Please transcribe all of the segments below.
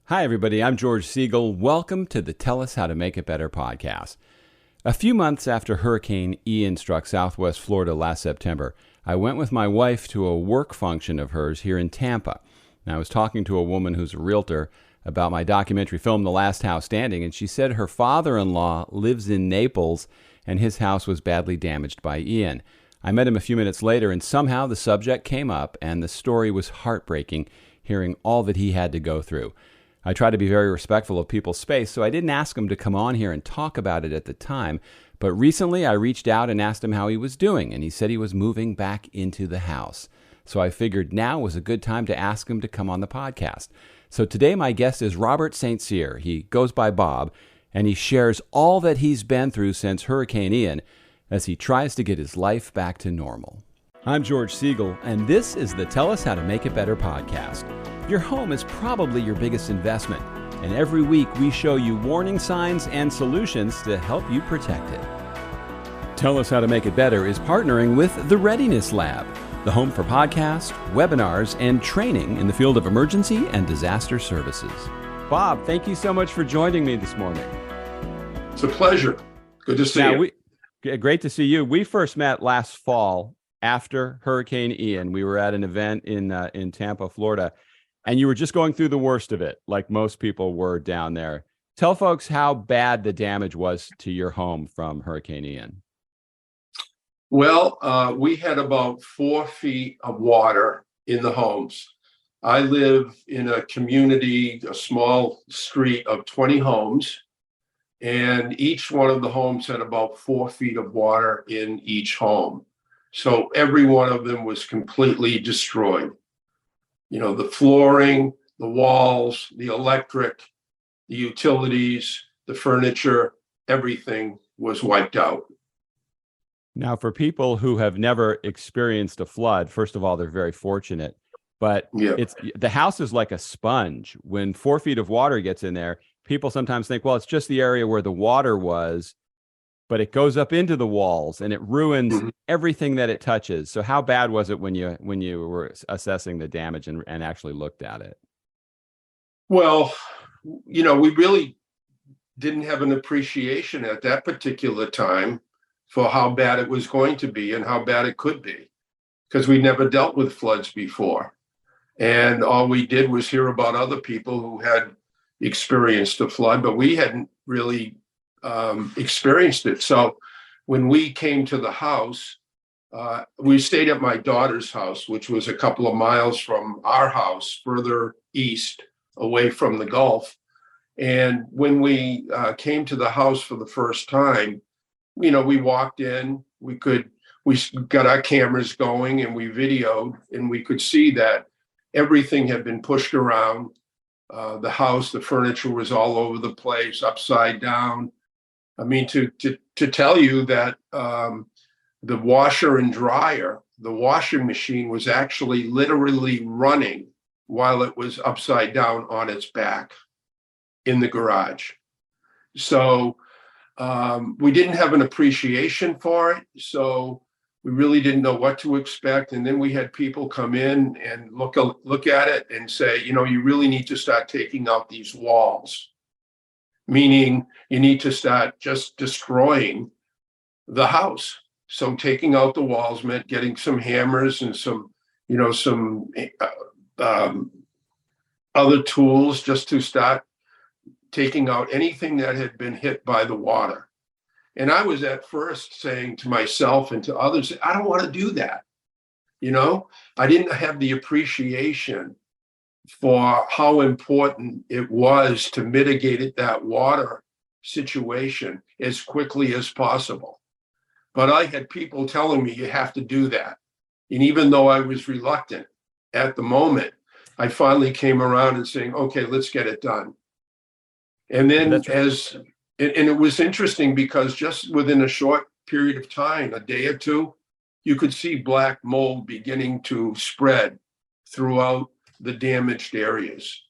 Hi, everybody. I'm George Siegal. Welcome to the Tell Us How to Make It Better podcast. A few months after Hurricane Ian struck Southwest Florida last September, I went with my wife to a work function of hers here in Tampa. And I was talking to a woman who's a realtor about my documentary film, The Last House Standing, and she said her father-in-law lives in Naples and his house was badly damaged by Ian. I met him a few minutes later, and somehow the subject came up, and the story was heartbreaking, hearing all that he had to go through. I try to be very respectful of people's space, so I didn't ask him to come on here and talk about it at the time. But recently I reached out and asked him how he was doing, and he said he was moving back into the house. So I figured now was a good time to ask him to come on the podcast. So today my guest is Robert St Cyr. He goes by Bob, and he shares all that he's been through since Hurricane Ian as he tries to get his life back to normal. I'm George Siegal, and this is the Tell Us How to Make It Better podcast. Your home is probably your biggest investment, and every week we show you warning signs and solutions to help you protect it. Tell Us How to Make It Better is partnering with the Readiness Lab, the home for podcasts, webinars, and training in the field of emergency and disaster services. Bob, thank you so much for joining me this morning. It's a pleasure. Good to see you. Great to see you. We first met last fall after Hurricane Ian. We were at an event in Tampa, Florida. And you were just going through the worst of it, like most people were down there. Tell folks how bad the damage was to your home from Hurricane Ian. Well, we had about 4 feet of water in the homes. I live in a community, a small street of 20 homes, and each one of the homes had about 4 feet of water in each home. So every one of them was completely destroyed. You know, the flooring, the walls, the electric, the utilities, the furniture, everything was wiped out. Now, for people who have never experienced a flood, first of all, they're very fortunate. But the house is like a sponge. When 4 feet of water gets in there, people sometimes think, well, it's just the area where the water was, but it goes up into the walls and it ruins everything that it touches. So how bad was it when you were assessing the damage and actually looked at it? Well, you know, we really didn't have an appreciation at that particular time for how bad it was going to be and how bad it could be, because we never dealt with floods before. And all we did was hear about other people who had experienced a flood, but we hadn't really experienced it. So when we came to the house, we stayed at my daughter's house, which was a couple of miles from our house, further east, away from the Gulf. And when we came to the house for the first time, you know, we walked in, we got our cameras going and we videoed, and we could see that everything had been pushed around. The house, the furniture was all over the place, upside down. I mean, to tell you that the washer and dryer, the washing machine was actually literally running while it was upside down on its back in the garage. So we didn't have an appreciation for it. So we really didn't know what to expect. And then we had people come in and look at it and say, you know, you really need to start taking out these walls. Meaning you need to start just destroying the house. So taking out the walls meant getting some hammers and some other tools just to start taking out anything that had been hit by the water. And I was at first saying to myself and to others, I don't want to do that. You know, I didn't have the appreciation for how important it was to mitigate that water situation as quickly as possible. But I had people telling me you have to do that. And even though I was reluctant at the moment, I finally came around and saying, okay, let's get it done. And then and it was interesting because just within a short period of time, a day or two, you could see black mold beginning to spread throughout the damaged areas.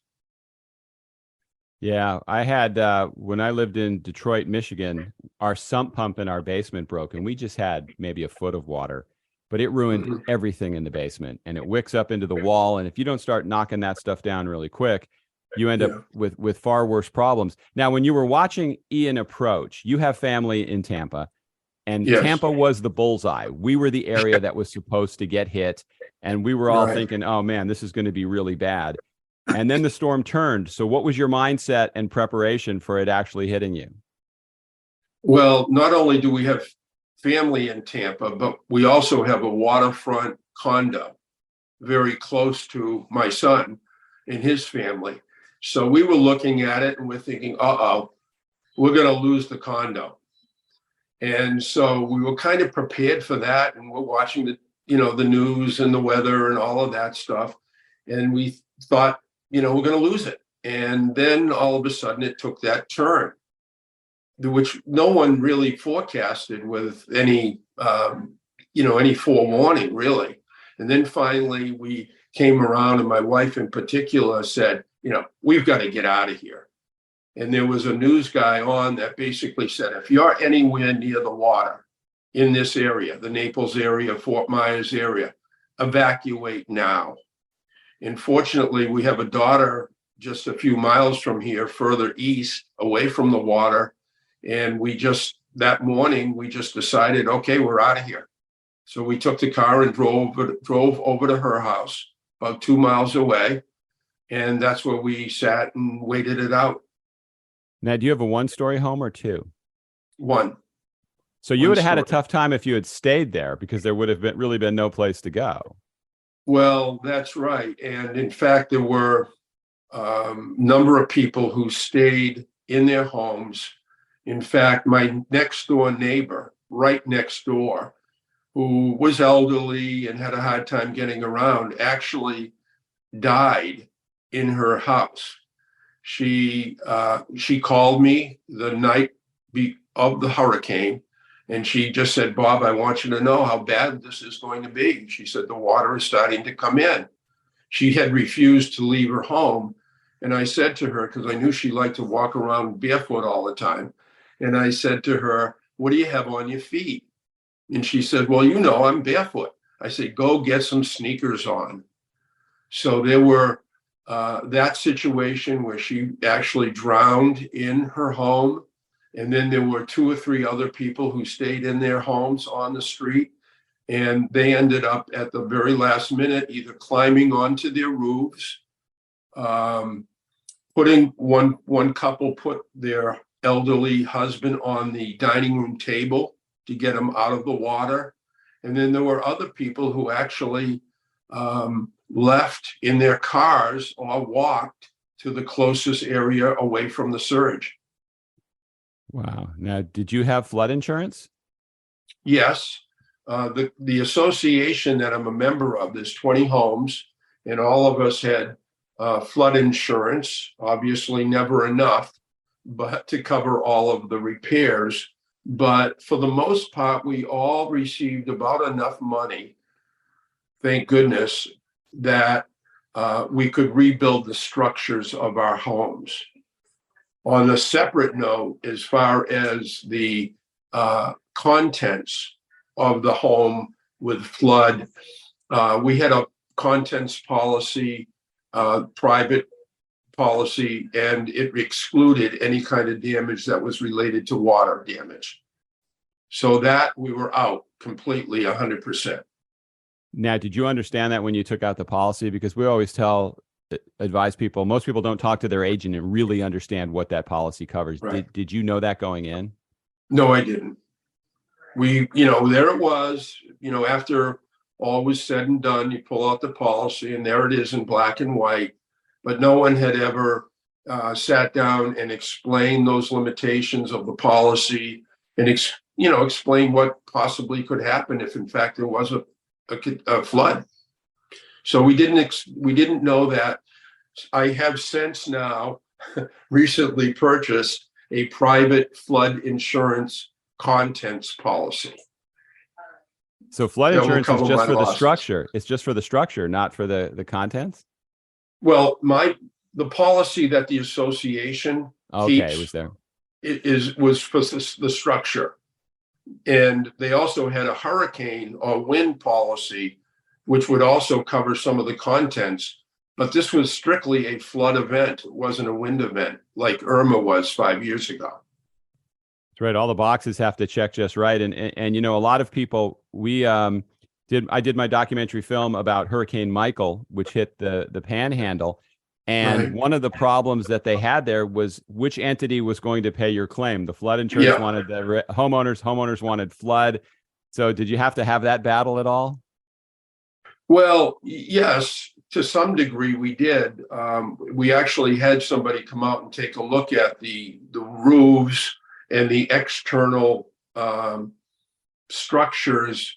Yeah, I had, when I lived in Detroit, Michigan, our sump pump in our basement broke and we just had maybe a foot of water, but it ruined everything in the basement and it wicks up into the wall. And if you don't start knocking that stuff down really quick, you end up Yeah. with far worse problems. Now, when you were watching Ian approach, you have family in Tampa, and Yes. Tampa was the bullseye. We were the area that was supposed to get hit, and we were all Right. thinking, "Oh man, this is going to be really bad." And then the storm turned. So, what was your mindset and preparation for it actually hitting you? Well, not only do we have family in Tampa, but we also have a waterfront condo very close to my son and his family. So we were looking at it and we're thinking, uh-oh, we're going to lose the condo. And so we were kind of prepared for that. And we're watching the news and the weather and all of that stuff. And we thought, we're going to lose it. And then all of a sudden it took that turn, which no one really forecasted with any forewarning, really. And then finally we came around, and my wife in particular said, we've got to get out of here. And there was a news guy on that basically said, if you're anywhere near the water in this area, the Naples area, Fort Myers area, evacuate now. And fortunately, we have a daughter just a few miles from here, further east, away from the water. And that morning, we just decided, okay, we're out of here. So we took the car and drove over to her house, about 2 miles away. And that's where we sat and waited it out. Now, do you have a one-story home or two? One. So you would have had a story. tough time if you had stayed there, because there would have really been no place to go. Well, that's right. And in fact, there were a number of people who stayed in their homes. In fact, my next door neighbor, right next door, who was elderly and had a hard time getting around, actually died in her house. She called me the night of the hurricane, and she just said, Bob, I want you to know how bad this is going to be. She said, the water is starting to come in. She had refused to leave her home. And I said to her, because I knew she liked to walk around barefoot all the time. And I said to her, what do you have on your feet? And she said, well, I'm barefoot. I said, go get some sneakers on. So there were that situation where she actually drowned in her home. And then there were 2 or 3 other people who stayed in their homes on the street. And they ended up at the very last minute either climbing onto their roofs, one couple put their elderly husband on the dining room table to get him out of the water. And then there were other people who actually left in their cars or walked to the closest area away from the surge. Wow. Now, did you have flood insurance? Yes. The association that I'm a member of, there's 20 homes, and all of us had flood insurance, obviously never enough, but to cover all of the repairs. But for the most part, we all received about enough money, thank goodness, that we could rebuild the structures of our homes. On a separate note, as far as the contents of the home with flood, we had a contents policy, private policy, and it excluded any kind of damage that was related to water damage. So that we were out completely 100%. Now, did you understand that when you took out the policy? Because we always advise people, most people don't talk to their agent and really understand what that policy covers. Right. Did you know that going in? No, I didn't. There it was, after all was said and done, you pull out the policy and there it is in black and white, but no one had ever sat down and explained those limitations of the policy and, explain what possibly could happen if in fact there was a flood. So we didn't know that. I have since now recently purchased a private flood insurance contents policy. So flood insurance is just for the losses. structure. It's just for the structure, not for the contents? Well, the policy that the association keeps was there. was for the structure. And they also had a hurricane or wind policy, which would also cover some of the contents. But this was strictly a flood event. It wasn't a wind event like Irma was 5 years ago. That's right. All the boxes have to check just right. And you know, a lot of people, I did my documentary film about Hurricane Michael, which hit the Panhandle. And Right. one of the problems that they had there was which entity was going to pay your claim. The flood insurance Yeah. wanted the homeowners wanted flood. So did you have to have that battle at all? Well, yes, to some degree we did. We actually had somebody come out and take a look at the roofs and the external structures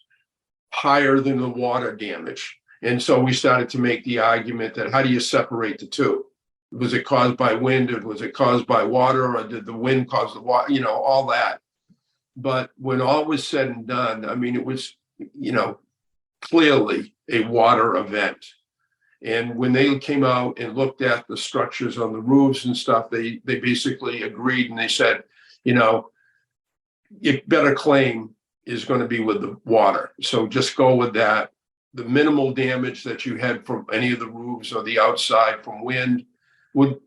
higher than the water damage. And so we started to make the argument that how do you separate the two? Was it caused by wind, or was it caused by water, or did the wind cause the water? You know, all that. But when all was said and done, I mean, it was, clearly a water event. And when they came out and looked at the structures on the roofs and stuff, they basically agreed, and they said, your better claim is going to be with the water. So just go with that. The minimal damage that you had from any of the roofs or the outside from wind wouldn't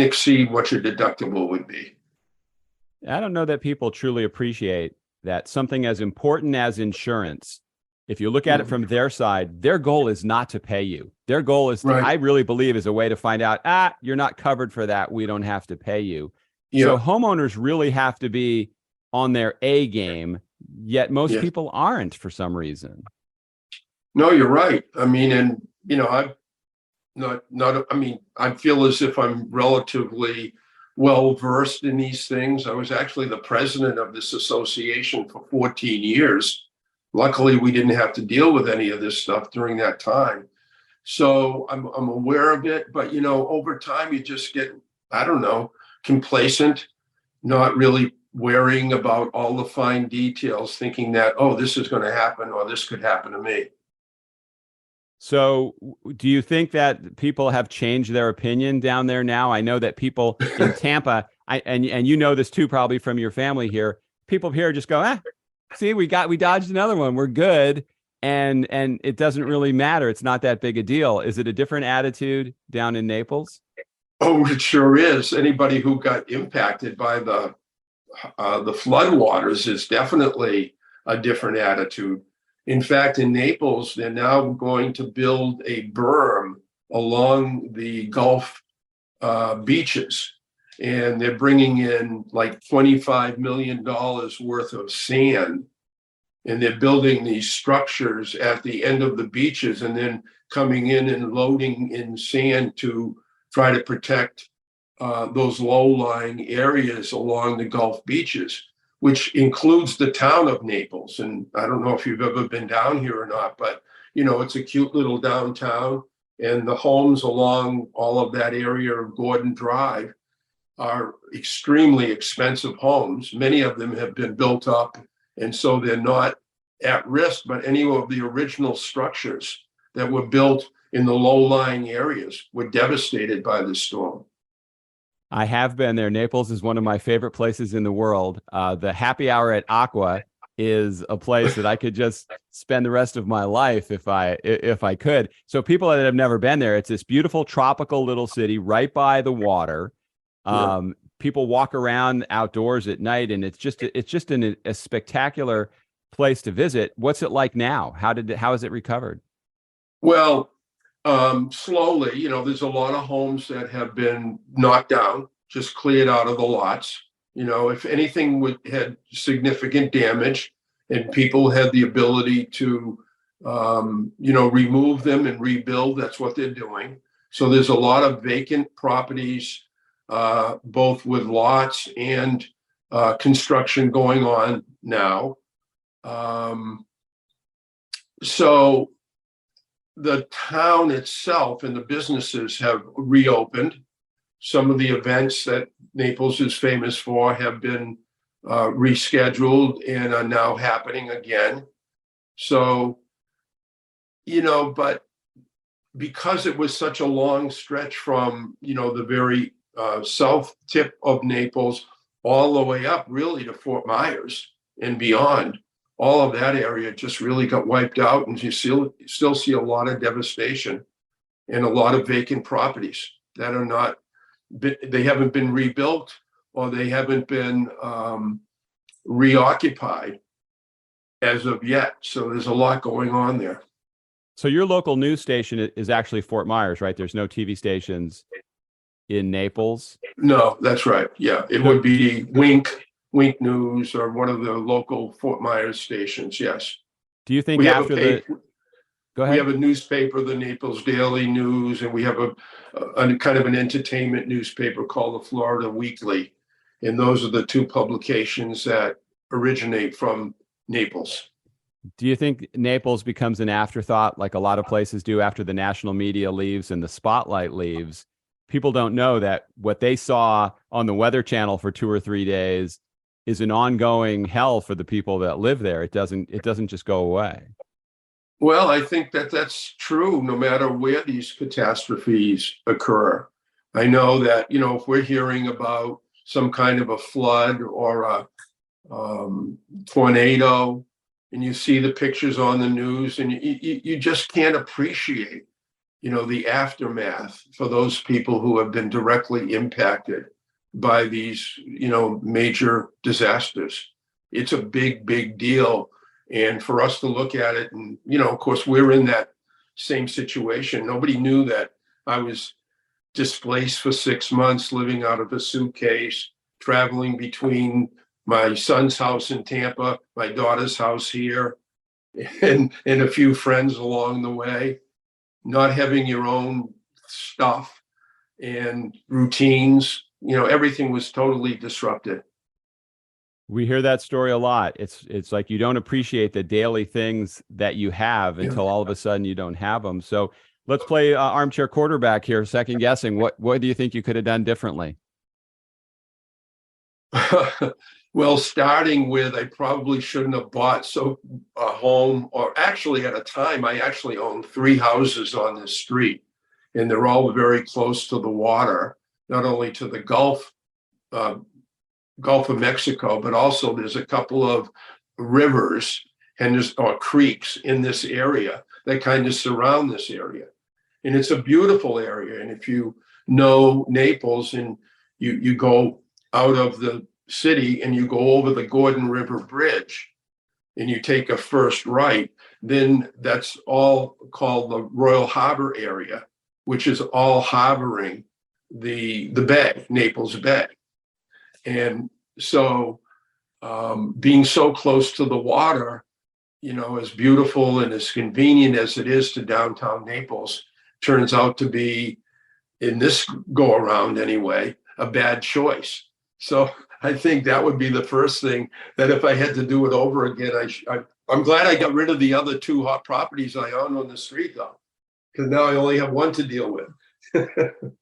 exceed what your deductible would be. I don't know that people truly appreciate that something as important as insurance, if you look at it from their side, their goal is not to pay you. Their goal is, Right. I really believe, is a way to find out, you're not covered for that. We don't have to pay you. Yeah. So homeowners really have to be on their A game, yet most Yes. people aren't for some reason. No, you're right. I mean, and I've not. I mean, I feel as if I'm relatively well versed in these things. I was actually the president of this association for 14 years. Luckily, we didn't have to deal with any of this stuff during that time. So I'm aware of it. But over time, you just get, I don't know, complacent, not really worrying about all the fine details, thinking that, oh, this is going to happen, or this could happen to me. So do you think that people have changed their opinion down there now? I know that people in Tampa, and you know this too, probably from your family here, people here just go, see, we dodged another one. We're good. And it doesn't really matter. It's not that big a deal. Is it a different attitude down in Naples? Oh, it sure is. Anybody who got impacted by the floodwaters is definitely a different attitude. In fact, in Naples, they're now going to build a berm along the Gulf beaches, and they're bringing in like $25 million worth of sand, and they're building these structures at the end of the beaches and then coming in and loading in sand to try to protect those low-lying areas along the Gulf beaches, which includes the town of Naples. And I don't know if you've ever been down here or not, but it's a cute little downtown, and the homes along all of that area of Gordon Drive are extremely expensive homes. Many of them have been built up, and so they're not at risk, but any of the original structures that were built in the low-lying areas were devastated by the storm. I have been there. Naples is one of my favorite places in the world. The happy hour at Aqua is a place that I could just spend the rest of my life if I could. So people that have never been there, it's this beautiful tropical little city right by the water. People walk around outdoors at night, and it's just a spectacular place to visit. What's it like now? How is it recovered? Well, slowly, there's a lot of homes that have been knocked down, just cleared out of the lots. If anything had significant damage, and people had the ability to, remove them and rebuild, that's what they're doing. So there's a lot of vacant properties, both with lots and construction going on now. So the town itself and the businesses have reopened. Some of the events that Naples is famous for have been rescheduled and are now happening again. So, but because it was such a long stretch from, the very south tip of Naples all the way up really to Fort Myers and beyond, all of that area just really got wiped out, and you still see a lot of devastation. and a lot of vacant properties that are not, they haven't been rebuilt, or they haven't been reoccupied as of yet. So there's a lot going on there. So your local news station is actually Fort Myers, right? There's no TV stations in Naples? No, that's right. Yeah, it would be Wink News, or one of the local Fort Myers stations. Yes. Do you think We have after a Go ahead. We have a newspaper, the Naples Daily News, and we have a kind of an entertainment newspaper called the Florida Weekly. And those are the two publications that originate from Naples. Do you think Naples becomes an afterthought like a lot of places do after the national media leaves and the spotlight leaves? People don't know that what they saw on the Weather Channel for 2 or 3 days is an ongoing hell for the people that live there. It doesn't just go away. Well, I think that that's true no matter where these catastrophes occur. I know that, if we're hearing about some kind of a flood or a tornado, and you see the pictures on the news, and you just can't appreciate, the aftermath for those people who have been directly impacted by these, major disasters. It's a big, big deal. And for us to look at it, and, of course, we're in that same situation. Nobody knew that I was displaced for 6 months, living out of a suitcase, traveling between my son's house in Tampa, my daughter's house here, and a few friends along the way, not having your own stuff and routines. Everything was totally disrupted. We hear that story a lot. It's like you don't appreciate the daily things that you have until all of a sudden you don't have them. So let's play armchair quarterback here, second guessing. What do you think you could have done differently? Well, starting with, I probably shouldn't have bought a home, or actually at a time, I actually owned 3 houses on this street, and they're all very close to the water, not only to the Gulf of Mexico, but also there's a couple of rivers or creeks in this area that kind of surround this area. And it's a beautiful area. And if you know Naples, and you go out of the city and you go over the Gordon River Bridge and you take a first right, then that's all called the Royal Harbor area, which is all harboring the bay, Naples Bay. And so being so close to the water, as beautiful and as convenient as it is to downtown Naples, turns out to be, in this go around anyway, a bad choice. So I think that would be the first thing, that if I had to do it over again, I'm glad I got rid of the other 2 hot properties I own on the street, though, because now I only have 1 to deal with.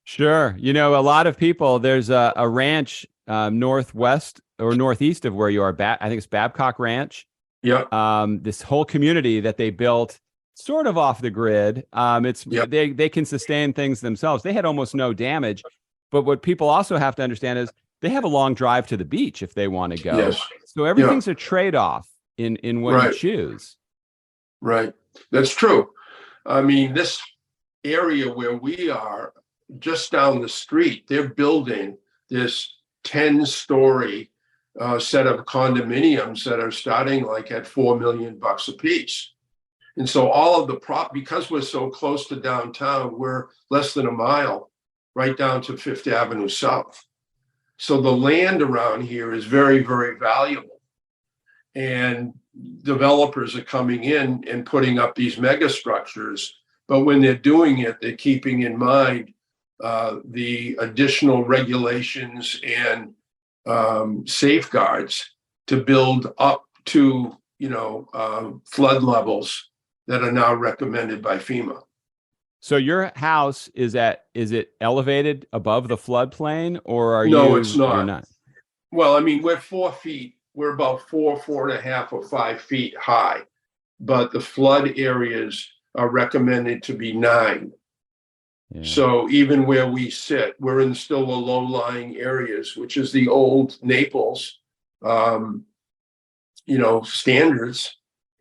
Sure. A lot of people, there's a ranch northwest or northeast of where you are. I think it's Babcock Ranch. Yeah. This whole community that they built sort of off the grid. They can sustain things themselves. They had almost no damage. But what people also have to understand is they have a long drive to the beach if they want to go. Yes. So everything's a trade-off in what you choose. Right. That's true. I mean, this area where we are, just down the street, they're building this 10-story set of condominiums that are starting like at $4 million a piece. And so all of the because we're so close to downtown, we're less than a mile right down to Fifth Avenue South. So the land around here is very, very valuable. And developers are coming in and putting up these mega structures. But when they're doing it, they're keeping in mind the additional regulations and safeguards to build up to, flood levels that are now recommended by FEMA. So your house is it elevated above the floodplain, or are No, you? it's not. You're not. Well, I mean, we're 4 feet. We're about 4.5 or 5 feet high, but the flood areas are recommended to be 9. Yeah. So even where we sit, we're in still the low-lying areas, which is the old Naples, standards.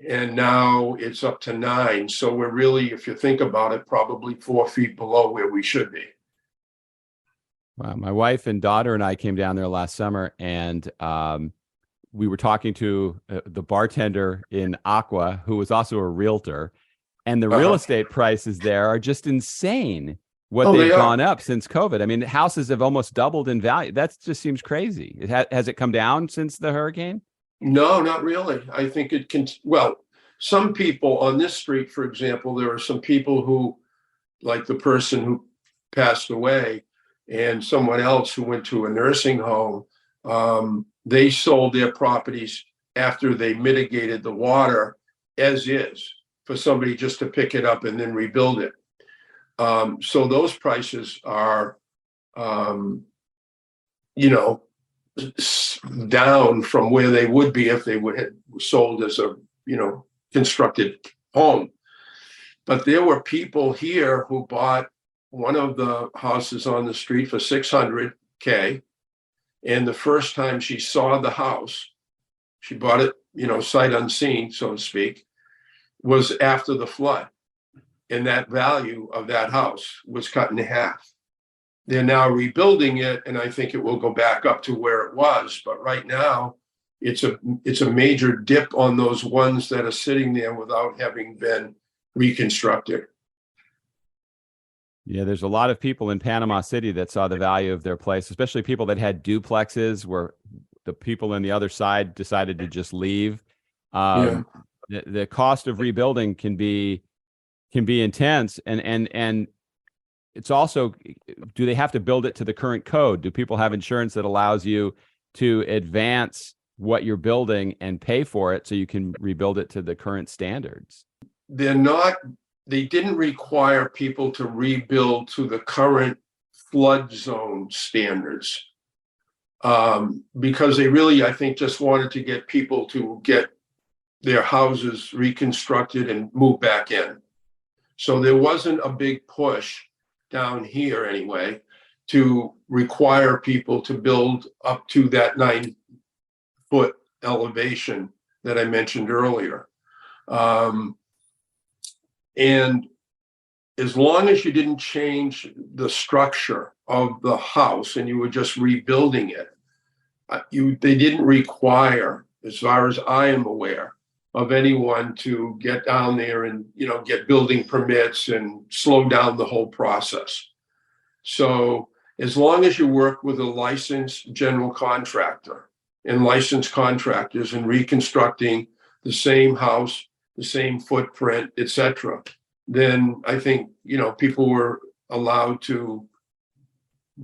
and now it's up to 9. So we're really, if you think about it, probably 4 feet below where we should be. Wow. My wife and daughter and I came down there last summer, and we were talking to the bartender in Aqua, who was also a realtor, and the real estate prices there are just insane. What Oh, they've they are. gone up since COVID. I mean, houses have almost doubled in value. That just seems crazy. Has it come down since the hurricane? No, not really. I think it can. Well, some people on this street, for example, there are some people who, like the person who passed away and someone else who went to a nursing home, they sold their properties after they mitigated the water as is for somebody just to pick it up and then rebuild it. So those prices are, you know, down from where they would be if they would have sold as a, constructed home. But there were people here who bought one of the houses on the street for $600K. And the first time she saw the house, she bought it, sight unseen, so to speak, was after the flood. And that value of that house was cut in half. They're now rebuilding it, and I think it will go back up to where it was. But right now, it's a major dip on those ones that are sitting there without having been reconstructed. Yeah, there's a lot of people in Panama City that saw the value of their place, especially people that had duplexes where the people on the other side decided to just leave. Yeah. The cost of rebuilding can be intense, and it's also, do they have to build it to the current code? Do people have insurance that allows you to advance what you're building and pay for it so you can rebuild it to the current standards? They didn't require people to rebuild to the current flood zone standards, because they really, I think, just wanted to get people to get their houses reconstructed and move back in. So there wasn't a big push down here anyway to require people to build up to that 9-foot elevation that I mentioned earlier. And as long as you didn't change the structure of the house and you were just rebuilding it, they didn't require, as far as I am aware, of anyone to get down there and get building permits and slow down the whole process. So as long as you work with a licensed general contractor and licensed contractors in reconstructing the same house, the same footprint, etc., then I think people were allowed to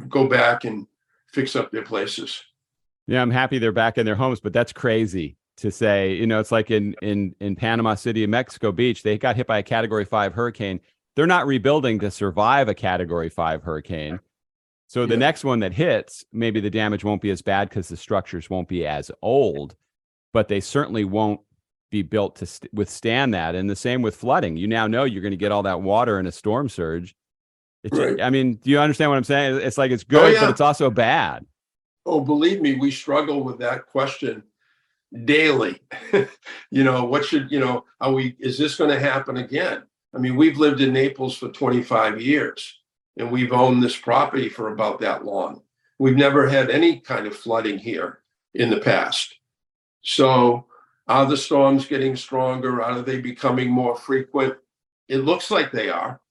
go back and fix up their places. Yeah, I'm happy they're back in their homes, but that's crazy to say. It's like in Panama City and Mexico Beach, they got hit by a Category 5 hurricane. They're not rebuilding to survive a Category 5 hurricane. So the next one that hits, maybe the damage won't be as bad because the structures won't be as old, but they certainly won't be built to withstand that. And the same with flooding. You now know you're going to get all that water in a storm surge. Right. I mean, do you understand what I'm saying? It's like it's good, but it's also bad. Oh, believe me, we struggle with that question daily. What should, is this going to happen again? I mean, we've lived in Naples for 25 years and we've owned this property for about that long. We've never had any kind of flooding here in the past. So are the storms getting stronger? Are they becoming more frequent? It looks like they are.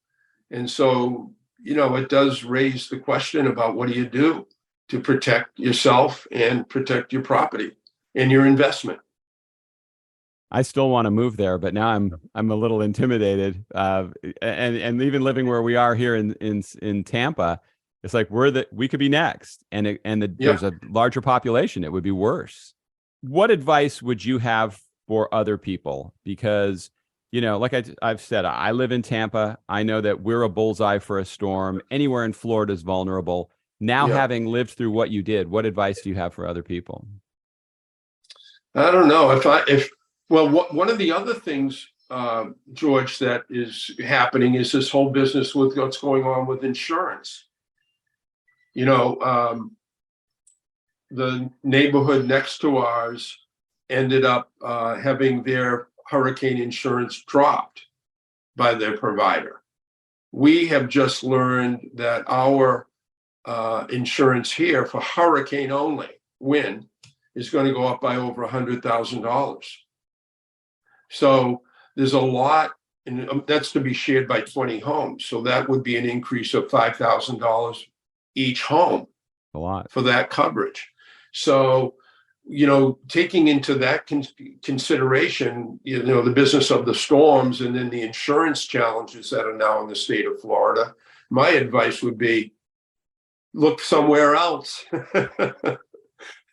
And so, it does raise the question about what do you do to protect yourself and protect your property and your investment. I still want to move there, but now I'm a little intimidated. And even living where we are here in Tampa, it's like we could be next, there's a larger population. It would be worse. What advice would you have for other people? Because like I've said, I live in Tampa. I know that we're a bullseye for a storm. Anywhere in Florida is vulnerable. Now, having lived through what you did, what advice do you have for other people? I don't know one of the other things, George, that is happening is this whole business with what's going on with insurance. The neighborhood next to ours ended up having their hurricane insurance dropped by their provider. We have just learned that our insurance here for hurricane only wind is going to go up by over $100,000. So there's a lot, and that's to be shared by 20 homes. So that would be an increase of $5,000 each home. A lot for that coverage. So, taking into that consideration, the business of the storms and then the insurance challenges that are now in the state of Florida, my advice would be look somewhere else.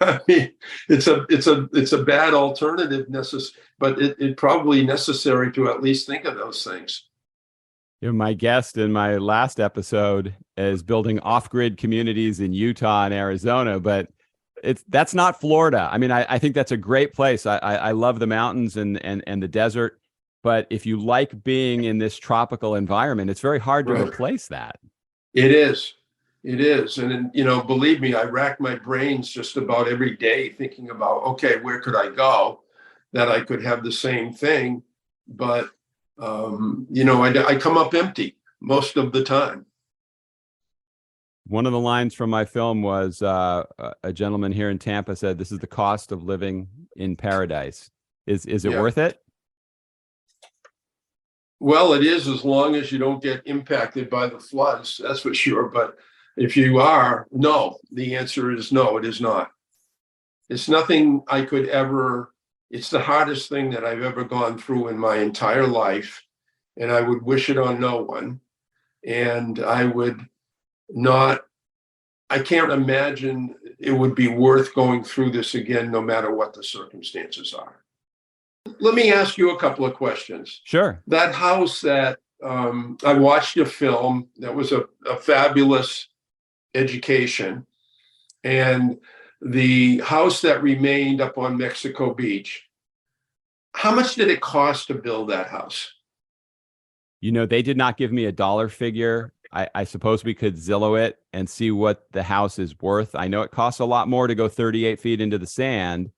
I mean, it's a bad alternative, but it probably necessary to at least think of those things. My guest in my last episode is building off-grid communities in Utah and Arizona, but that's not Florida. I mean, I think that's a great place. I love the mountains and the desert, but if you like being in this tropical environment, it's very hard to replace that. It is. And, believe me, I rack my brains just about every day thinking about, okay, where could I go that I could have the same thing? But I come up empty most of the time. One of the lines from my film was a gentleman here in Tampa said, "This is the cost of living in paradise." Is it worth it? Well, it is, as long as you don't get impacted by the floods, that's for sure. But if you are, no, the answer is no, it is not. It's nothing I could ever. It's the hardest thing that I've ever gone through in my entire life, and I would wish it on no one. And I can't imagine it would be worth going through this again, no matter what the circumstances are. Let me ask you a couple of questions. Sure. That house that I watched a film, that was a fabulous education. And the house that remained up on Mexico Beach, how much did it cost to build that house? They did not give me a dollar figure. I suppose we could Zillow it and see what the house is worth. I know it costs a lot more to go 38 feet into the sand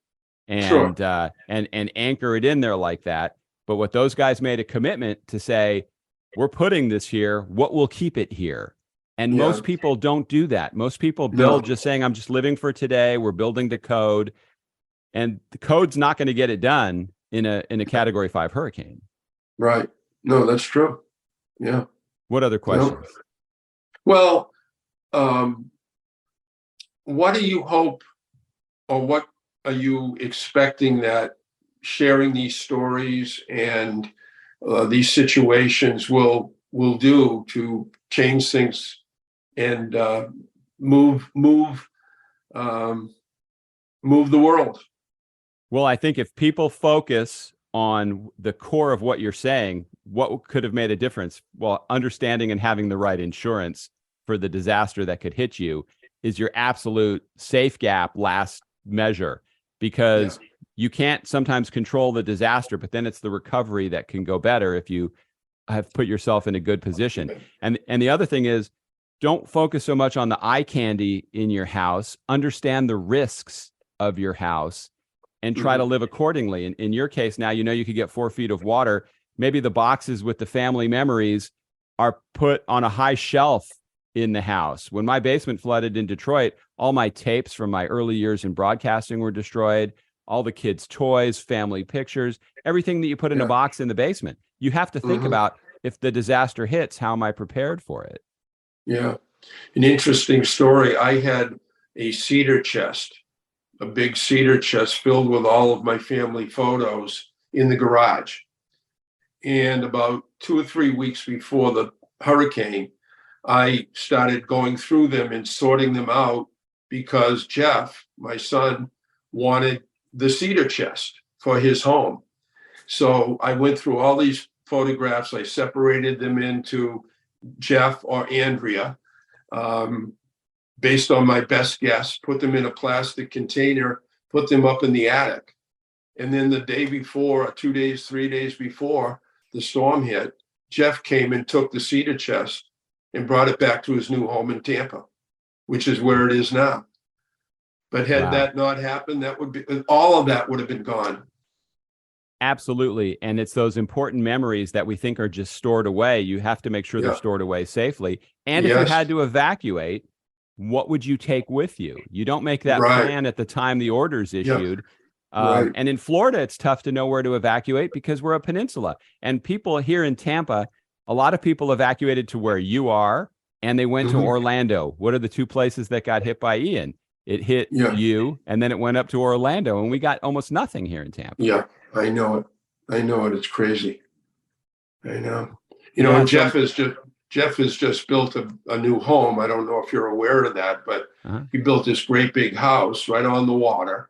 and and anchor it in there like that. But what those guys made a commitment to say, we're putting this here, what will keep it here? And most people don't do that. Most people build just saying, I'm just living for today. We're building to code. And the code's not going to get it done in a Category 5 hurricane. Right. No, that's true. Yeah. What other questions? Well, what do you hope, or what are you expecting that sharing these stories and these situations will do to change things and move the world? Well, I think if people focus on the core of what you're saying, what could have made a difference? Well, understanding and having the right insurance for the disaster that could hit you is your absolute safe gap last measure, because you can't sometimes control the disaster, but then it's the recovery that can go better if you have put yourself in a good position. And the other thing is, don't focus so much on the eye candy in your house. Understand the risks of your house and try to live accordingly. In your case now, you could get 4 feet of water. Maybe the boxes with the family memories are put on a high shelf in the house. When my basement flooded in Detroit, all my tapes from my early years in broadcasting were destroyed. All the kids' toys, family pictures, everything that you put in a box in the basement. You have to think about, if the disaster hits, how am I prepared for it? Yeah. An interesting story. I had a cedar chest, a big cedar chest filled with all of my family photos in the garage. And about 2 or 3 weeks before the hurricane, I started going through them and sorting them out, because Jeff, my son, wanted the cedar chest for his home. So I went through all these photographs. I separated them into Jeff or Andrea, based on my best guess, put them in a plastic container, put them up in the attic. And then the day before, or 2 days, 3 days before the storm hit, Jeff came and took the cedar chest and brought it back to his new home in Tampa, which is where it is now. But had that not happened, that would be, all of that would have been gone. Absolutely. And it's those important memories that we think are just stored away. You have to make sure they're stored away safely. And if you had to evacuate, what would you take with you? You don't make that plan at the time the order's issued. And in Florida, it's tough to know where to evacuate because we're a peninsula. And people here in Tampa, a lot of people evacuated to where you are, and they went to Orlando. What are the two places that got hit by Ian? It hit you, and then it went up to Orlando, and we got almost nothing here in Tampa. Yeah, I know it. It's crazy. I know. And Jeff has just built a new home. I don't know if you're aware of that, but he built this great big house right on the water.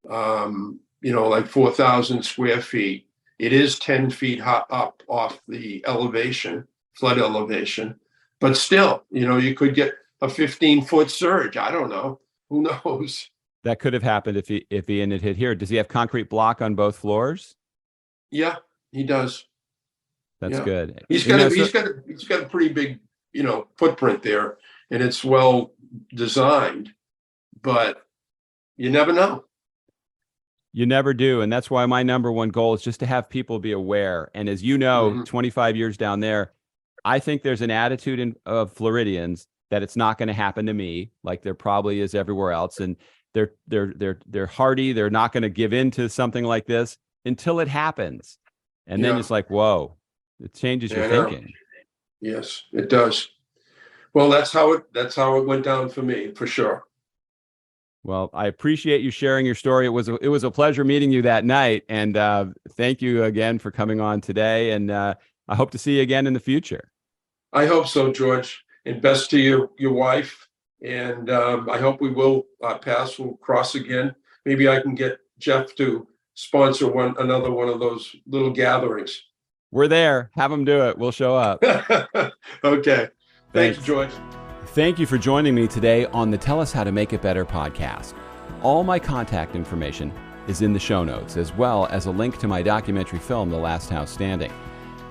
Like 4,000 square feet. It is 10 feet up off the flood elevation, but still, you could get a 15-foot surge. I don't know. Who knows? That could have happened if Ian had hit here. Does he have concrete block on both floors? Yeah, he does. That's good. He's got a pretty big, footprint there, and it's well designed, but you never know. You never do. And that's why my number one goal is just to have people be aware. And as you know, 25 years down there, I think there's an attitude of Floridians that it's not going to happen to me, like there probably is everywhere else. And they're hardy. They're not going to give in to something like this until it happens. And then it's like, whoa, it changes your thinking. Yes, it does. Well, that's how it went down for me, for sure. Well, I appreciate you sharing your story. It was a pleasure meeting you that night. And thank you again for coming on today. And I hope to see you again in the future. I hope so, George. And best to your wife. And I hope we will we'll cross again. Maybe I can get Jeff to sponsor another one of those little gatherings. We're there. Have them do it. We'll show up. Okay. Thanks, George. Thank you for joining me today on the Tell Us How to Make It Better podcast. All my contact information is in the show notes, as well as a link to my documentary film, The Last House Standing.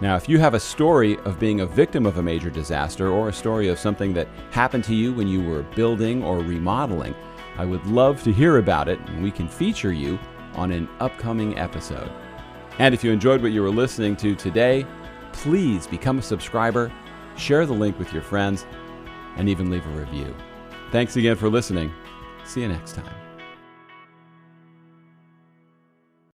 Now, if you have a story of being a victim of a major disaster or a story of something that happened to you when you were building or remodeling, I would love to hear about it, and we can feature you on an upcoming episode. And if you enjoyed what you were listening to today, please become a subscriber, share the link with your friends, and even leave a review. Thanks again for listening. See you next time.